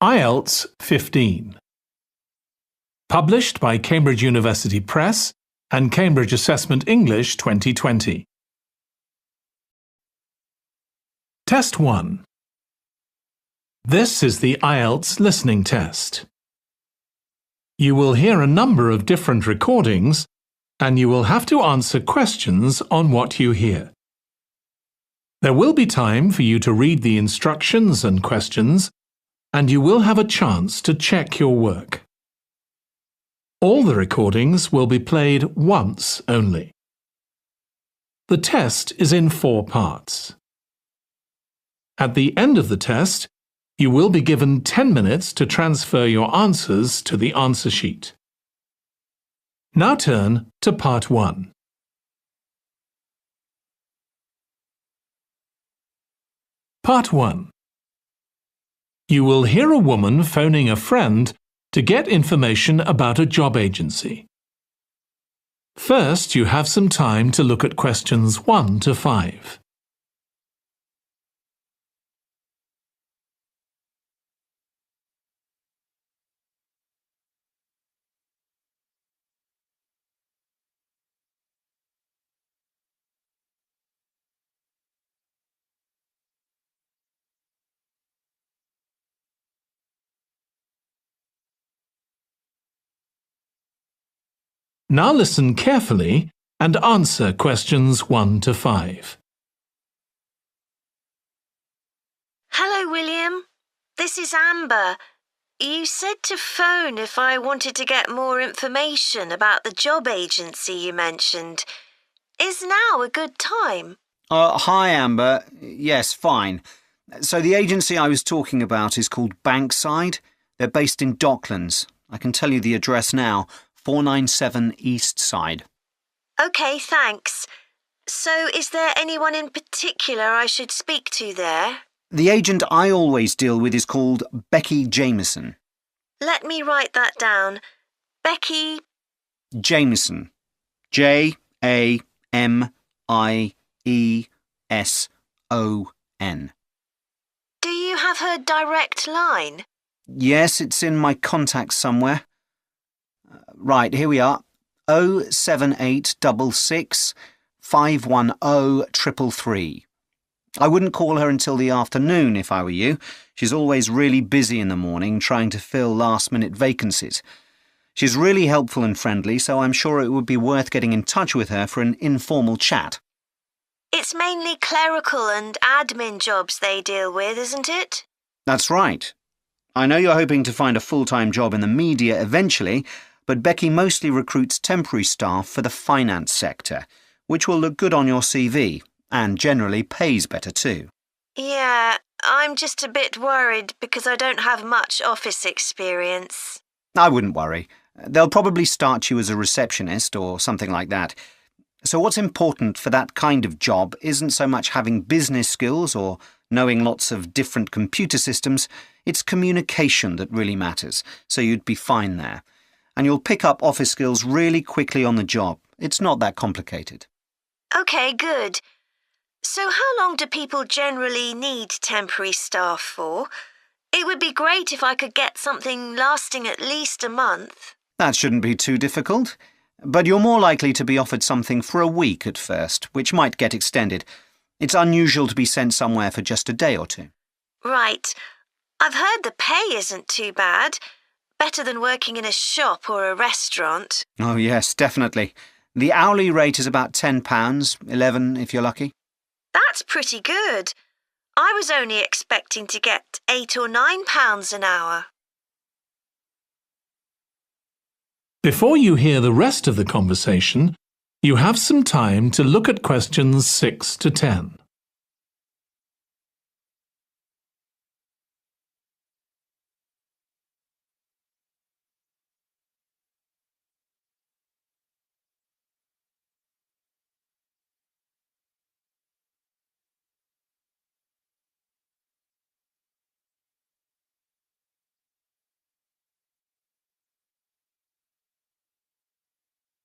IELTS 15. Published by Cambridge University Press and Cambridge Assessment English 2020. Test 1. This is the IELTS listening test. You will hear a number of different recordings and you will have to answer questions on what you hear. There will be time for you to read the instructions and questions, and you will have a chance to check your work. All the recordings will be played once only. The test is in 4 parts. At the end of the test, you will be given 10 minutes to transfer your answers to the answer sheet. Now turn to Part 1. Part 1. You will hear a woman phoning a friend to get information about a job agency. First, you have some time to look at questions 1 to 5. Now listen carefully and answer questions 1 to 5. Hello, William. This is Amber. You said to phone if I wanted to get more information about the job agency you mentioned. Is now a good time? Hi, Amber. Yes, fine. So the agency I was talking about is called Bankside. They're based in Docklands. I can tell you the address now. 497 East Side. OK, thanks. So is there anyone in particular I should speak to there? The agent I always deal with is called Becky Jameson. Let me write that down. Becky Jameson. Jameson. Do you have her direct line? Yes, it's in my contacts somewhere. Right, here we are. 07866 510 333. I wouldn't call her until the afternoon if I were you. She's always really busy in the morning trying to fill last-minute vacancies. She's really helpful and friendly, so I'm sure it would be worth getting in touch with her for an informal chat. It's mainly clerical and admin jobs they deal with, isn't it? That's right. I know you're hoping to find a full-time job in the media eventually, but Becky mostly recruits temporary staff for the finance sector, which will look good on your CV and generally pays better too. Yeah, I'm just a bit worried because I don't have much office experience. I wouldn't worry. They'll probably start you as a receptionist or something like that. So what's important for that kind of job isn't so much having business skills or knowing lots of different computer systems. It's communication that really matters, so you'd be fine there. And you'll pick up office skills really quickly on the job. It's not that complicated. OK, good. So how long do people generally need temporary staff for? It would be great if I could get something lasting at least a month. That shouldn't be too difficult. But you're more likely to be offered something for a week at first, which might get extended. It's unusual to be sent somewhere for just a day or two. Right. I've heard the pay isn't too bad. Better than working in a shop or a restaurant. Oh, yes, definitely. The hourly rate is about £10, $11 if you're lucky. That's pretty good. I was only expecting to get £8 or £9 an hour. Before you hear the rest of the conversation, you have some time to look at questions 6 to 10.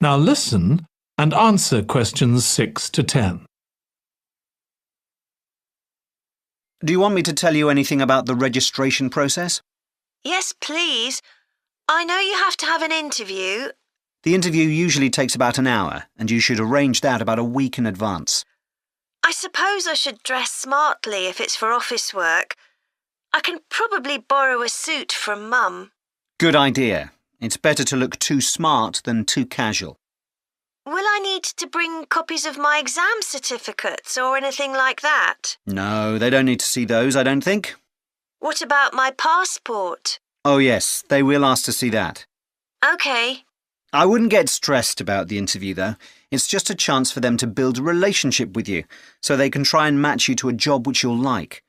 Now listen and answer questions 6 to 10. Do you want me to tell you anything about the registration process? Yes, please. I know you have to have an interview. The interview usually takes about an hour, and you should arrange that about a week in advance. I suppose I should dress smartly if it's for office work. I can probably borrow a suit from Mum. Good idea. It's better to look too smart than too casual. Will I need to bring copies of my exam certificates or anything like that? No, they don't need to see those, I don't think. What about my passport? Oh yes, they will ask to see that. OK. I wouldn't get stressed about the interview, though. It's just a chance for them to build a relationship with you, so they can try and match you to a job which you'll like.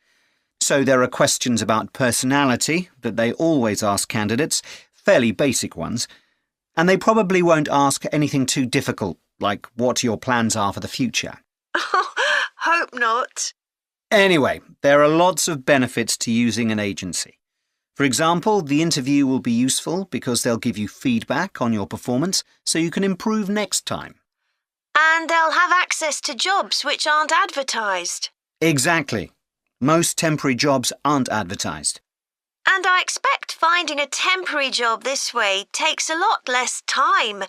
So there are questions about personality that they always ask candidates, fairly basic ones, and they probably won't ask anything too difficult, like what your plans are for the future. Hope not. Anyway, there are lots of benefits to using an agency. For example, the interview will be useful because they'll give you feedback on your performance so you can improve next time. And they'll have access to jobs which aren't advertised. Exactly. Most temporary jobs aren't advertised. And I expect finding a temporary job this way takes a lot less time.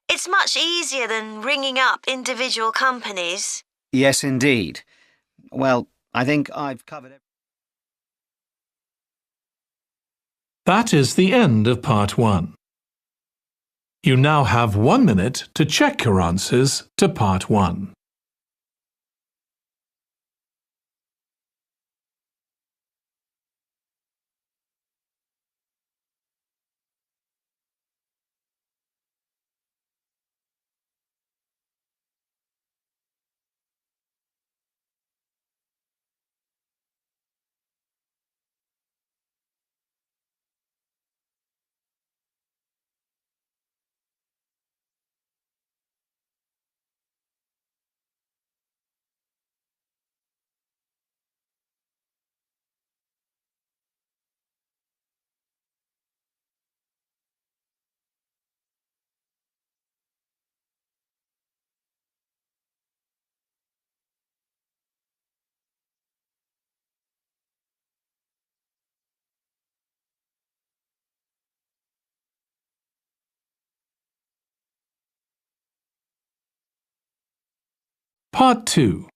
It's much easier than ringing up individual companies. Yes, indeed. Well, I think I've covered everything. That is the end of Part 1. You now have 1 minute to check your answers to Part 1. Part 2.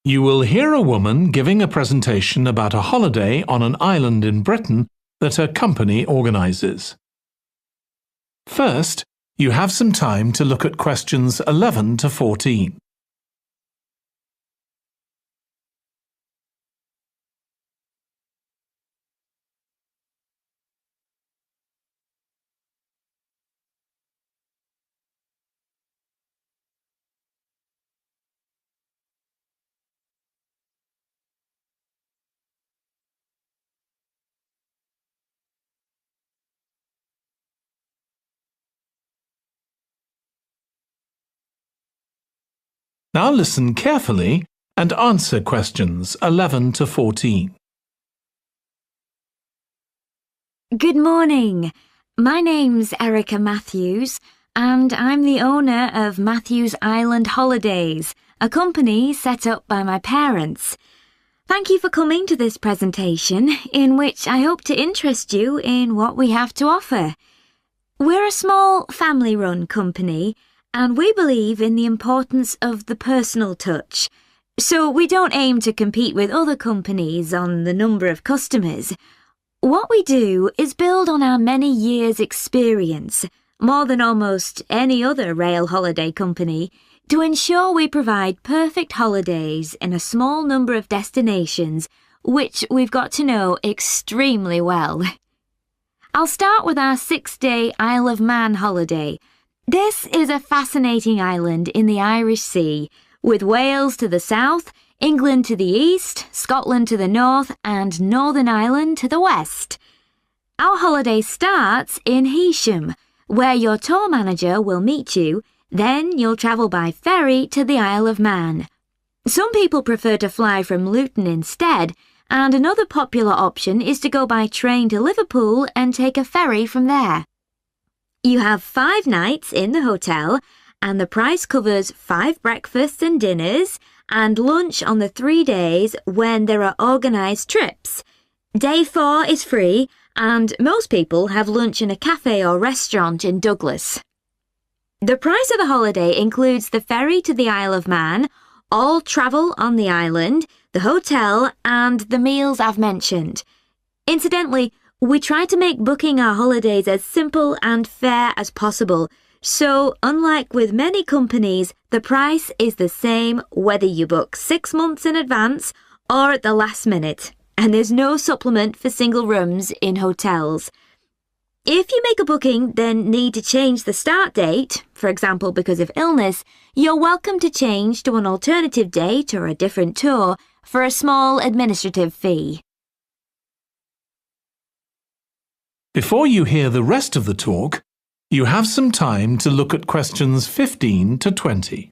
You will hear a woman giving a presentation about a holiday on an island in Britain that her company organises. First, you have some time to look at questions 11 to 14. Now listen carefully and answer questions 11 to 14. Good morning. My name's Erica Matthews, and I'm the owner of Matthews Island Holidays, a company set up by my parents. Thank you for coming to this presentation, in which I hope to interest you in what we have to offer. We're a small family-run company, and we believe in the importance of the personal touch. So we don't aim to compete with other companies on the number of customers. What we do is build on our many years' experience, more than almost any other rail holiday company, to ensure we provide perfect holidays in a small number of destinations, which we've got to know extremely well. I'll start with our 6-day Isle of Man holiday. This is a fascinating island in the Irish Sea, with Wales to the south, England to the east, Scotland to the north, and Northern Ireland to the west. Our holiday starts in Heysham, where your tour manager will meet you. Then you'll travel by ferry to the Isle of Man. Some people prefer to fly from Luton instead, and another popular option is to go by train to Liverpool and take a ferry from there. You have 5 nights in the hotel, and the price covers 5 breakfasts and dinners, and lunch on the 3 days when there are organised trips. Day 4 is free, and most people have lunch in a cafe or restaurant in Douglas. The price of the holiday includes the ferry to the Isle of Man, all travel on the island, the hotel, and the meals I've mentioned. Incidentally, we try to make booking our holidays as simple and fair as possible, so unlike with many companies, the price is the same whether you book 6 months in advance or at the last minute, and there's no supplement for single rooms in hotels. If you make a booking, then need to change the start date, for example because of illness, you're welcome to change to an alternative date or a different tour for a small administrative fee. Before you hear the rest of the talk, you have some time to look at questions 15 to 20.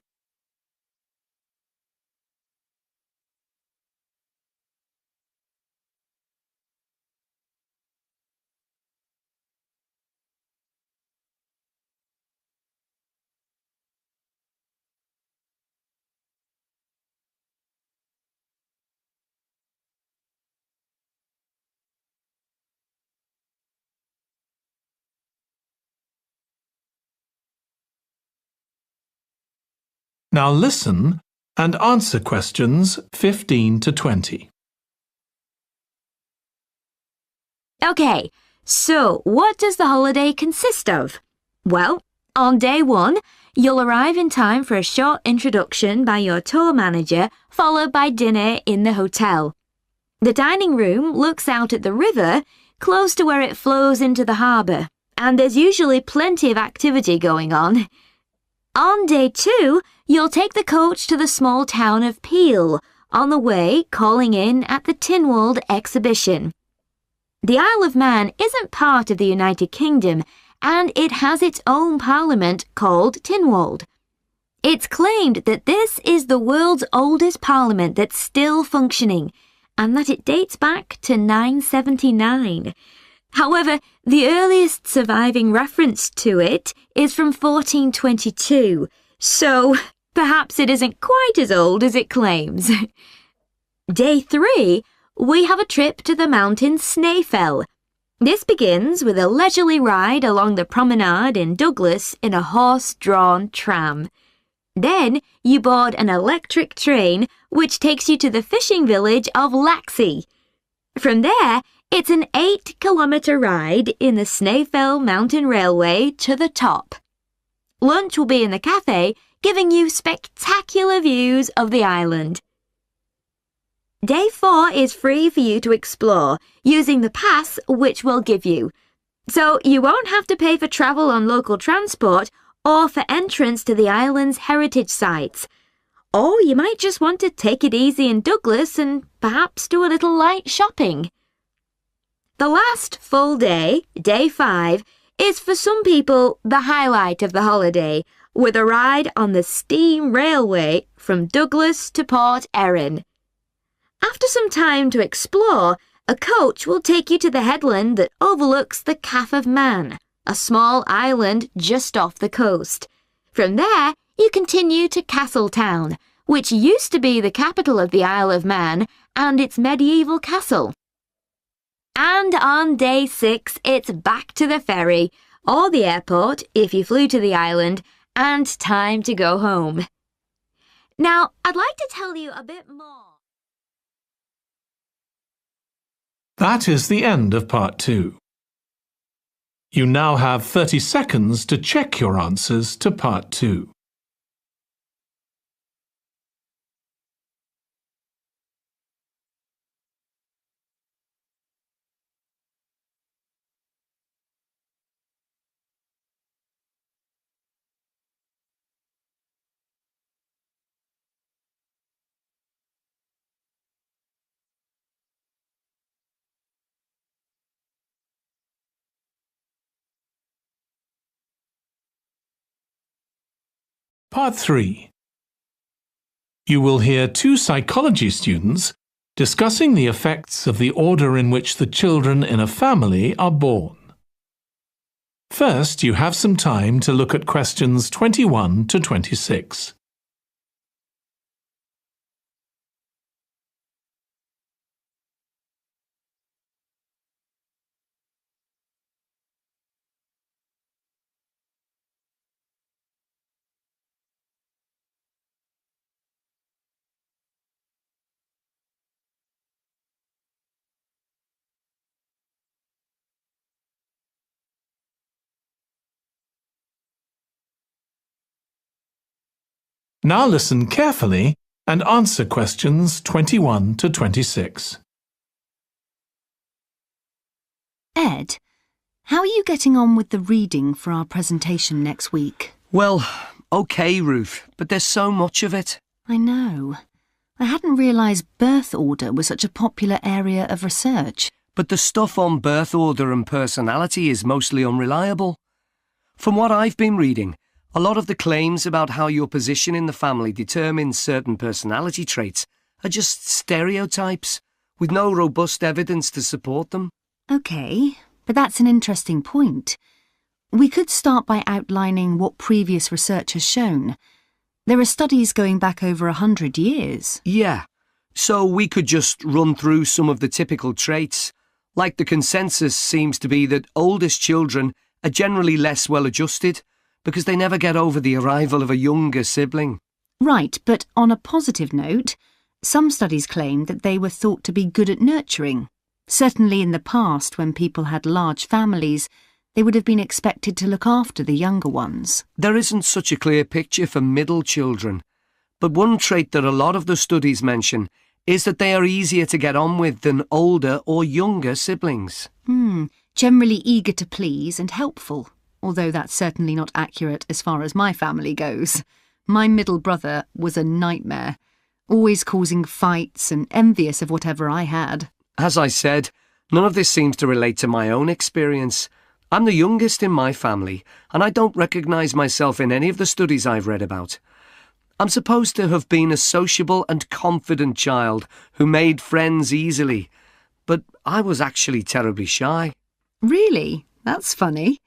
Now listen and answer questions 15 to 20. Okay, so what does the holiday consist of? Well, on day 1, you'll arrive in time for a short introduction by your tour manager, followed by dinner in the hotel. The dining room looks out at the river, close to where it flows into the harbour, and there's usually plenty of activity going on. On day 2, you'll take the coach to the small town of Peel, on the way calling in at the Tynwald exhibition. The Isle of Man isn't part of the United Kingdom, and it has its own parliament called Tynwald. It's claimed that this is the world's oldest parliament that's still functioning, and that it dates back to 979. However, the earliest surviving reference to it is from 1422, so perhaps it isn't quite as old as it claims. Day 3, we have a trip to the mountain Snaefell. This begins with a leisurely ride along the promenade in Douglas in a horse-drawn tram. Then you board an electric train which takes you to the fishing village of Laxey. From there, it's an 8-kilometre ride in the Snaefell Mountain Railway to the top. Lunch will be in the cafe, giving you spectacular views of the island. Day 4 is free for you to explore, using the pass which we'll give you. So you won't have to pay for travel on local transport or for entrance to the island's heritage sites. Or you might just want to take it easy in Douglas and perhaps do a little light shopping. The last full day, day 5, is for some people the highlight of the holiday, with a ride on the steam railway from Douglas to Port Erin. After some time to explore, a coach will take you to the headland that overlooks the Calf of Man, a small island just off the coast. From there, you continue to Castletown, which used to be the capital of the Isle of Man and its medieval castle. And on day 6, it's back to the ferry, or the airport if you flew to the island, and time to go home. Now, I'd like to tell you a bit more. That is the end of part 2. You now have 30 seconds to check your answers to part 2. Part 3. You will hear 2 psychology students discussing the effects of the order in which the children in a family are born. First, you have some time to look at questions 21 to 26. Now listen carefully and answer questions 21 to 26. Ed, how are you getting on with the reading for our presentation next week? Well, OK, Ruth, but there's so much of it. I know. I hadn't realised birth order was such a popular area of research. But the stuff on birth order and personality is mostly unreliable. From what I've been reading, a lot of the claims about how your position in the family determines certain personality traits are just stereotypes, with no robust evidence to support them. OK, but that's an interesting point. We could start by outlining what previous research has shown. There are studies going back over 100 years. Yeah, so we could just run through some of the typical traits. Like the consensus seems to be that oldest children are generally less well-adjusted because they never get over the arrival of a younger sibling. Right, but on a positive note, some studies claim that they were thought to be good at nurturing. Certainly in the past, when people had large families, they would have been expected to look after the younger ones. There isn't such a clear picture for middle children, but one trait that a lot of the studies mention is that they are easier to get on with than older or younger siblings. Generally eager to please and helpful, although that's certainly not accurate as far as my family goes. My middle brother was a nightmare, always causing fights and envious of whatever I had. As I said, none of this seems to relate to my own experience. I'm the youngest in my family, and I don't recognise myself in any of the studies I've read about. I'm supposed to have been a sociable and confident child who made friends easily, but I was actually terribly shy. Really? That's funny.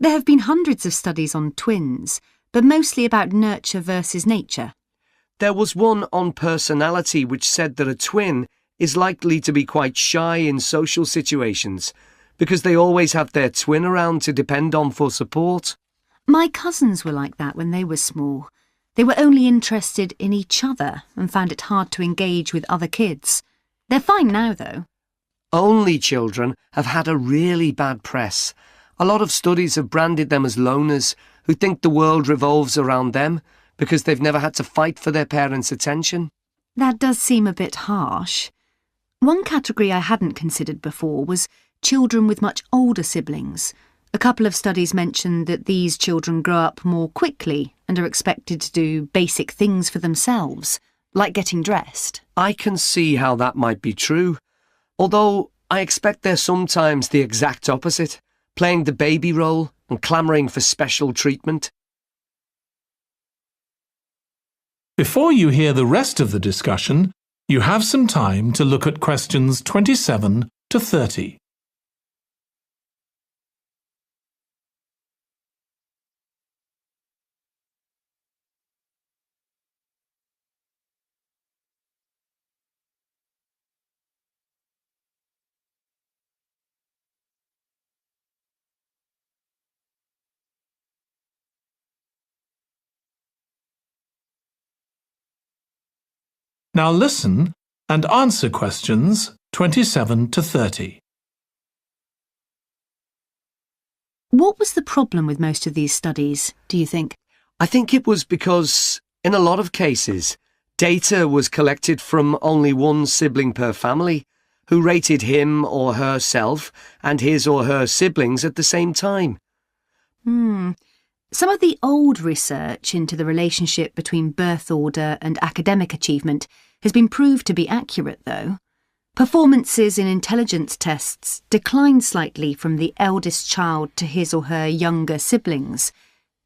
There have been hundreds of studies on twins, but mostly about nurture versus nature. There was one on personality which said that a twin is likely to be quite shy in social situations because they always have their twin around to depend on for support. My cousins were like that when they were small. They were only interested in each other and found it hard to engage with other kids. They're fine now, though. Only children have had a really bad press. A lot of studies have branded them as loners who think the world revolves around them because they've never had to fight for their parents' attention. That does seem a bit harsh. One category I hadn't considered before was children with much older siblings. A couple of studies mentioned that these children grow up more quickly and are expected to do basic things for themselves, like getting dressed. I can see how that might be true, although I expect they're sometimes the exact opposite, playing the baby role and clamouring for special treatment. Before you hear the rest of the discussion, you have some time to look at questions 27 to 30. Now listen and answer questions 27 to 30. What was the problem with most of these studies, do you think? I think it was because, in a lot of cases, data was collected from only one sibling per family, who rated him or herself and his or her siblings at the same time. Some of the old research into the relationship between birth order and academic achievement has been proved to be accurate, though. Performances in intelligence tests declined slightly from the eldest child to his or her younger siblings.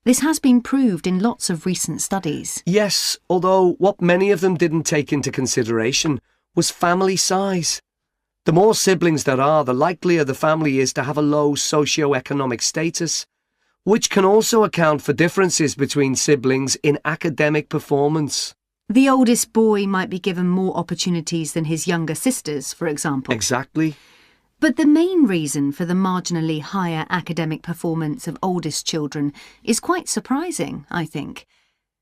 This has been proved in lots of recent studies. Yes, although what many of them didn't take into consideration was family size. The more siblings there are, the likelier the family is to have a low socio-economic status, which can also account for differences between siblings in academic performance. The oldest boy might be given more opportunities than his younger sisters, for example. Exactly. But the main reason for the marginally higher academic performance of oldest children is quite surprising, I think.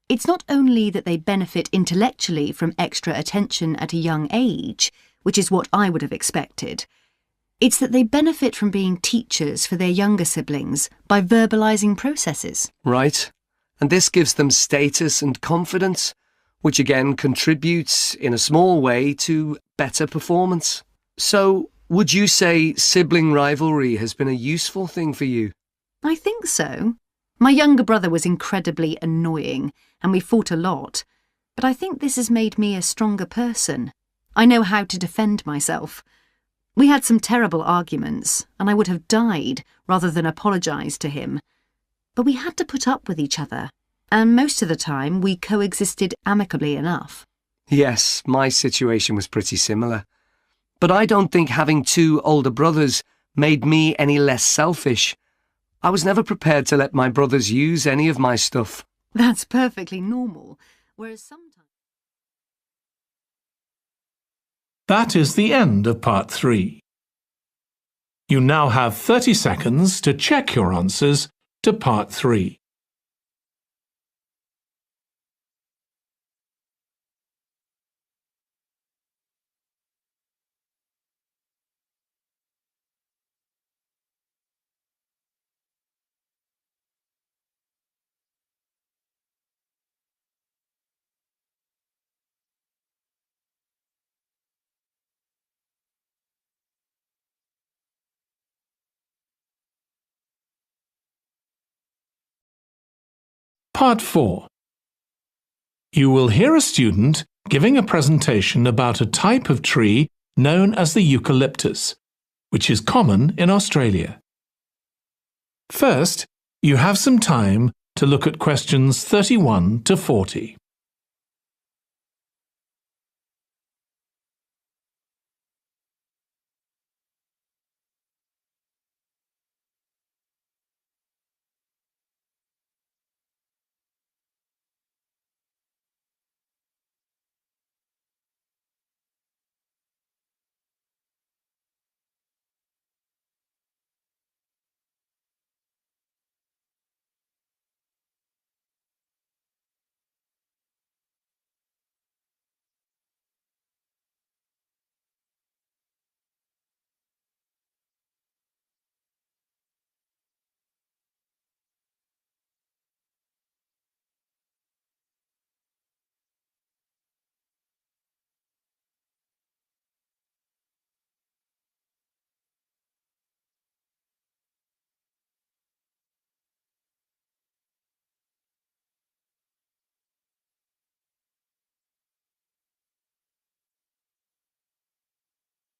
It's not only that they benefit intellectually from extra attention at a young age, which is what I would have expected. It's that they benefit from being teachers for their younger siblings by verbalising processes. Right. and this gives them status and confidence, which again contributes in a small way to better performance. So, would you say sibling rivalry has been a useful thing for you? I think so. My younger brother was incredibly annoying, and we fought a lot, but I think this has made me a stronger person. I know how to defend myself. We had some terrible arguments, and I would have died rather than apologise to him. But we had to put up with each other, and most of the time we coexisted amicably enough. Yes, my situation was pretty similar. But I don't think having two older brothers made me any less selfish. I was never prepared to let my brothers use any of my stuff. That's perfectly normal, whereas sometimes... That is the end of part 3. You now have 30 seconds to check your answers to part 3. Part 4. You will hear a student giving a presentation about a type of tree known as the eucalyptus, which is common in Australia. First, you have some time to look at questions 31 to 40.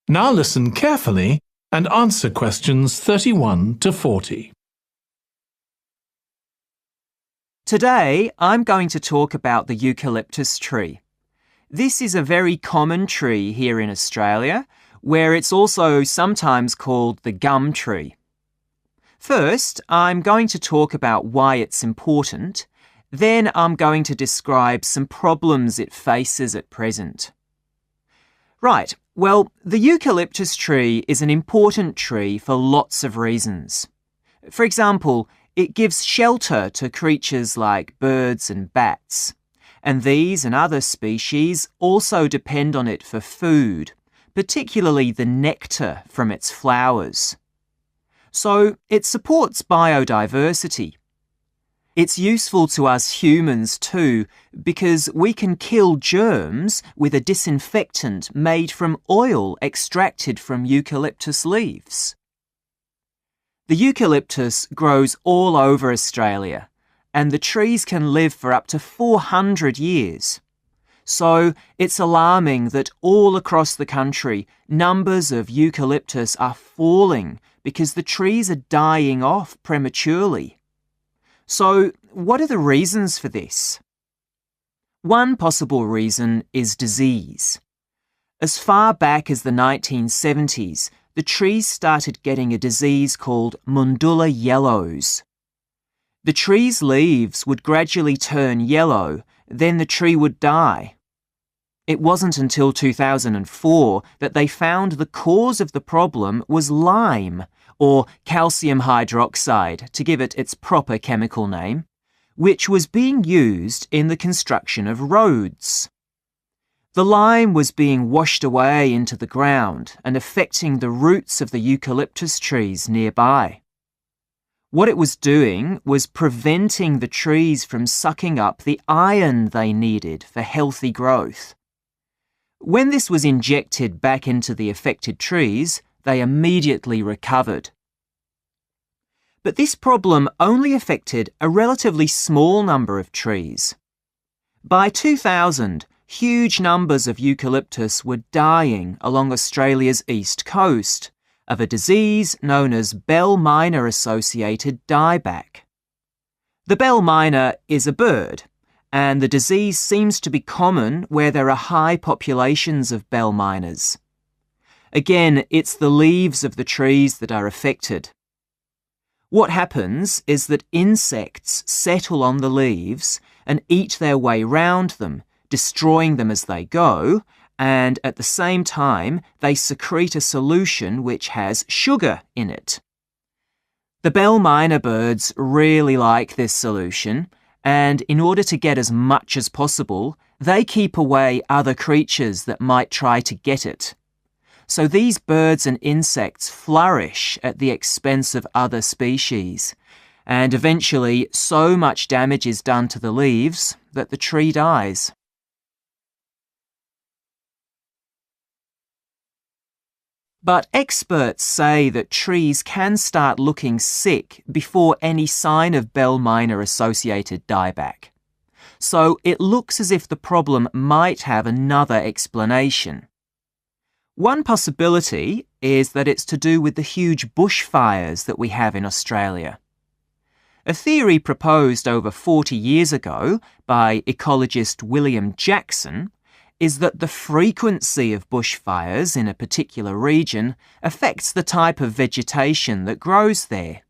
Now listen carefully and answer questions 31 to 40. Today, I'm going to talk about the eucalyptus tree. This is a very common tree here in Australia, where it's also sometimes called the gum tree. First, I'm going to talk about why it's important. Then I'm going to describe some problems it faces at present. Right, well, the eucalyptus tree is an important tree for lots of reasons. For example, it gives shelter to creatures like birds and bats, and these and other species also depend on it for food, particularly the nectar from its flowers. So it supports biodiversity. It's useful to us humans too, because we can kill germs with a disinfectant made from oil extracted from eucalyptus leaves. The eucalyptus grows all over Australia, and the trees can live for up to 400 years. So it's alarming that all across the country, numbers of eucalyptus are falling because the trees are dying off prematurely. So, what are the reasons for this? One possible reason is disease. As far back as the 1970s, the trees started getting a disease called Mundula yellows. The tree's leaves would gradually turn yellow, then the tree would die. It wasn't until 2004 that they found the cause of the problem was lime, or calcium hydroxide, to give it its proper chemical name, which was being used in the construction of roads. The lime was being washed away into the ground and affecting the roots of the eucalyptus trees nearby. What it was doing was preventing the trees from sucking up the iron they needed for healthy growth. When this was injected back into the affected trees, they immediately recovered. But this problem only affected a relatively small number of trees. By 2000, huge numbers of eucalyptus were dying along Australia's east coast of a disease known as bell miner-associated dieback. The bell miner is a bird, and the disease seems to be common where there are high populations of bell miners. Again, it's the leaves of the trees that are affected. What happens is that insects settle on the leaves and eat their way round them, destroying them as they go, and at the same time they secrete a solution which has sugar in it. The bell miner birds really like this solution, and in order to get as much as possible, they keep away other creatures that might try to get it. So these birds and insects flourish at the expense of other species, and eventually so much damage is done to the leaves that the tree dies. But experts say that trees can start looking sick before any sign of bell miner-associated dieback. So it looks as if the problem might have another explanation. One possibility is that it's to do with the huge bushfires that we have in Australia. A theory proposed over 40 years ago by ecologist William Jackson is that the frequency of bushfires in a particular region affects the type of vegetation that grows there.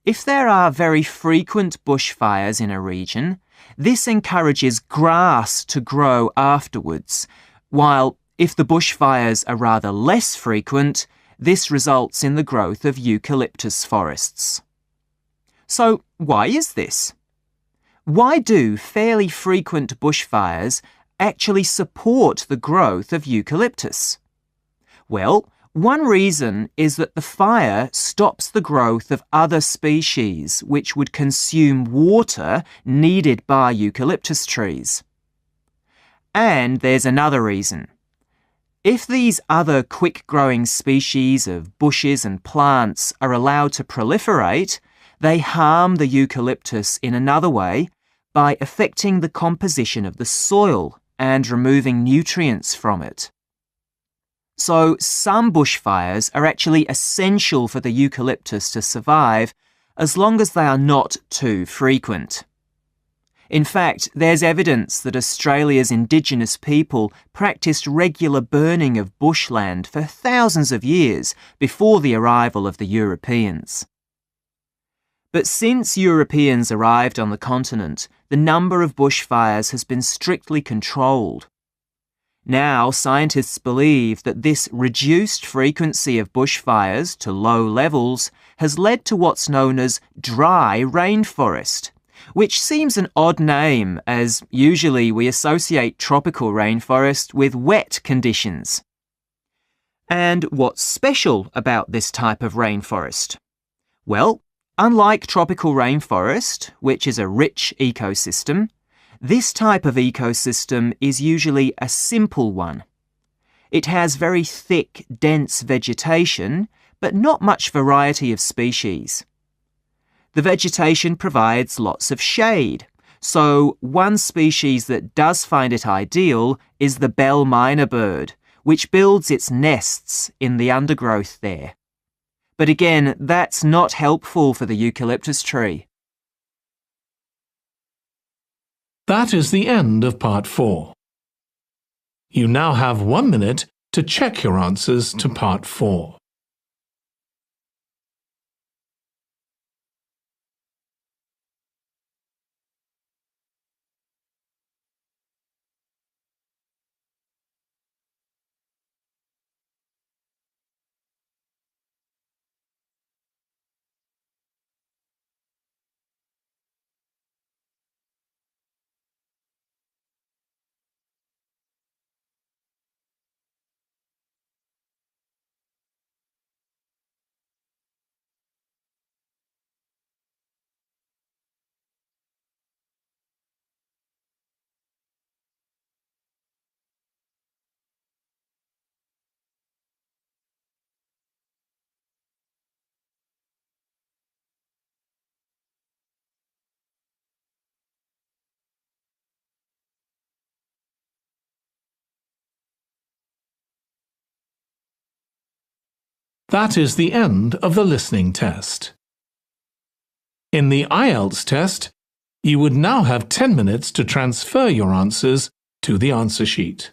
If there are very frequent bushfires in a region, this encourages grass to grow afterwards, while if the bushfires are rather less frequent, this results in the growth of eucalyptus forests. So, why is this? Why do fairly frequent bushfires actually support the growth of eucalyptus? Well, one reason is that the fire stops the growth of other species which would consume water needed by eucalyptus trees. And there's another reason. If these other quick-growing species of bushes and plants are allowed to proliferate, they harm the eucalyptus in another way by affecting the composition of the soil and removing nutrients from it. So some bushfires are actually essential for the eucalyptus to survive as long as they are not too frequent. In fact, there's evidence that Australia's Indigenous people practiced regular burning of bushland for thousands of years before the arrival of the Europeans. But since Europeans arrived on the continent, the number of bushfires has been strictly controlled. Now, scientists believe that this reduced frequency of bushfires to low levels has led to what's known as dry rainforest, which seems an odd name as usually we associate tropical rainforest with wet conditions. And what's special about this type of rainforest? Well, unlike tropical rainforest, which is a rich ecosystem, this type of ecosystem is usually a simple one. It has very thick, dense vegetation, but not much variety of species. The vegetation provides lots of shade, so one species that does find it ideal is the bell miner bird, which builds its nests in the undergrowth there. But again, that's not helpful for the eucalyptus tree. That is the end of part 4. You now have 1 minute to check your answers to part 4. That is the end of the listening test. In the IELTS test, you would now have 10 minutes to transfer your answers to the answer sheet.